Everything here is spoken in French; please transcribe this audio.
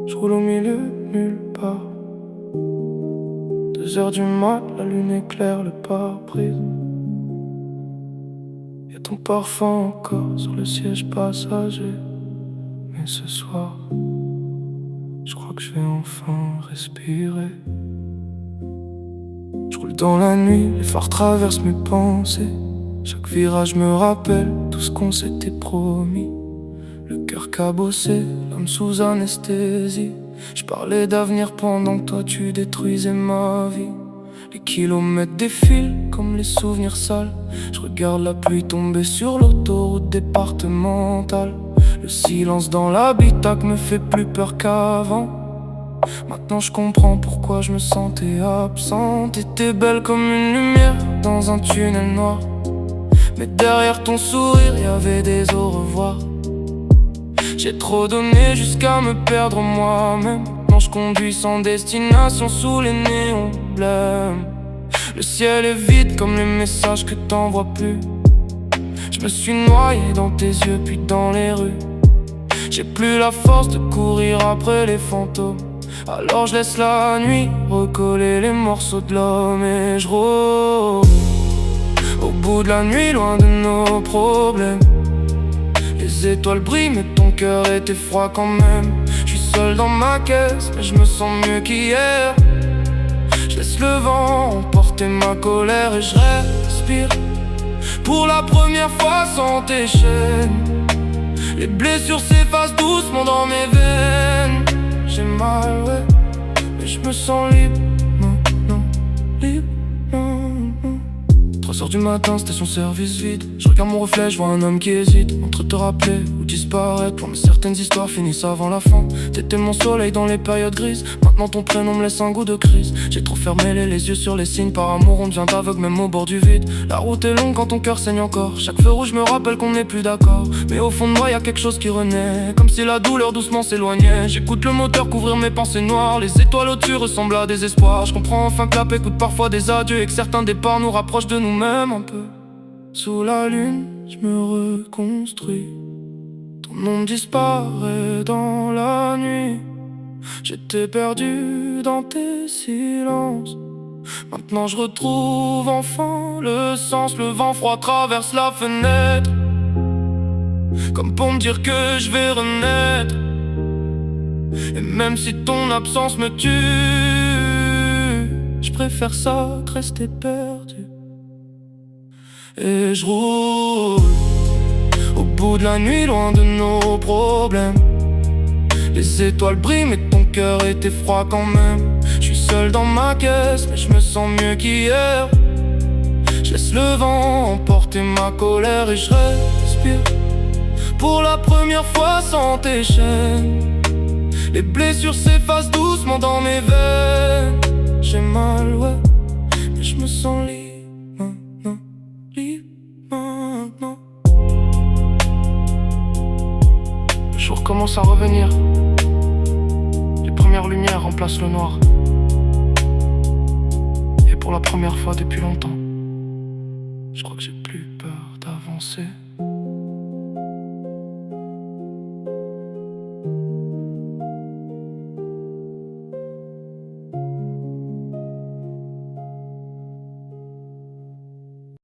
Je roule au milieu de nulle part. 2 heures du mat, la lune éclaire le pare-brise. Y'a ton parfum encore sur le siège passager. Mais ce soir, je crois que je vais enfin respirer. Je roule dans la nuit, les phares traversent mes pensées. Chaque virage me rappelle tout ce qu'on s'était promis. Le cœur cabossé, l'âme sous anesthésie. Je parlais d'avenir pendant que toi tu détruisais ma vie. Les kilomètres défilent comme les souvenirs sales. Je regarde la pluie tomber sur l'autoroute départementale. Le silence dans l'habitacle me fait plus peur qu'avant. Maintenant je comprends pourquoi je me sentais absente. T'étais belle comme une lumière dans un tunnel noir. Mais derrière ton sourire y'avait des au revoir. J'ai trop donné jusqu'à me perdre moi-même. Maintenant je conduis sans destination sous les néons blêmes. Le ciel est vide comme les messages que t'envoies plus. Je me suis noyé dans tes yeux puis dans les rues. J'ai plus la force de courir après les fantômes. Alors je laisse la nuit recoller les morceaux de l'homme. Et je roule au bout de la nuit, loin de nos problèmes. Les étoiles brillent mais ton cœur était froid quand même. Je suis seul dans ma caisse mais je me sens mieux qu'hier. Je laisse le vent emporter ma colère et je respire pour la première fois sans tes chaînes. Les blessures s'effacent doucement dans mes veines. J'ai mal, ouais, mais je me sens libre. Non, libre. 3 heures du matin, station service vide. Je regarde mon reflet, je vois un homme qui hésite entre te rappeler ou disparaître. Pour mais certaines histoires finissent avant la fin. T'étais mon soleil dans les périodes grises. Maintenant ton prénom me laisse un goût de crise. J'ai trop fermé les yeux sur les signes. Par amour on devient aveugle même au bord du vide. La route est longue quand ton cœur saigne encore. Chaque feu rouge me rappelle qu'on n'est plus d'accord. Mais au fond de moi y'a quelque chose qui renaît, comme si la douleur doucement s'éloignait. J'écoute le moteur couvrir mes pensées noires. Les étoiles au-dessus ressemblent à des espoirs. Je comprends enfin que la paix coûte parfois des adieux et que certains départs nous rapprochent de nous-mêmes un peu. Sous la lune, je me reconstruis. Ton nom disparaît dans la nuit. J'étais perdu dans tes silences. Maintenant je retrouve enfin le sens. Le vent froid traverse la fenêtre, comme pour me dire que je vais renaître. Et même si ton absence me tue, je préfère ça que rester perdu. Et je roule au bout de la nuit, loin de nos problèmes. Les étoiles brillent mais ton cœur était froid quand même. Je suis seul dans ma caisse mais je me sens mieux qu'hier. Je laisse le vent emporter ma colère et je respire pour la première fois sans tes chaînes. Les blessures s'effacent doucement dans mes veines. J'ai mal, ouais, mais je me sens libre. Le jour commence à revenir. Les premières lumières remplacent le noir. Et pour la première fois depuis longtemps, je crois que j'ai plus peur d'avancer.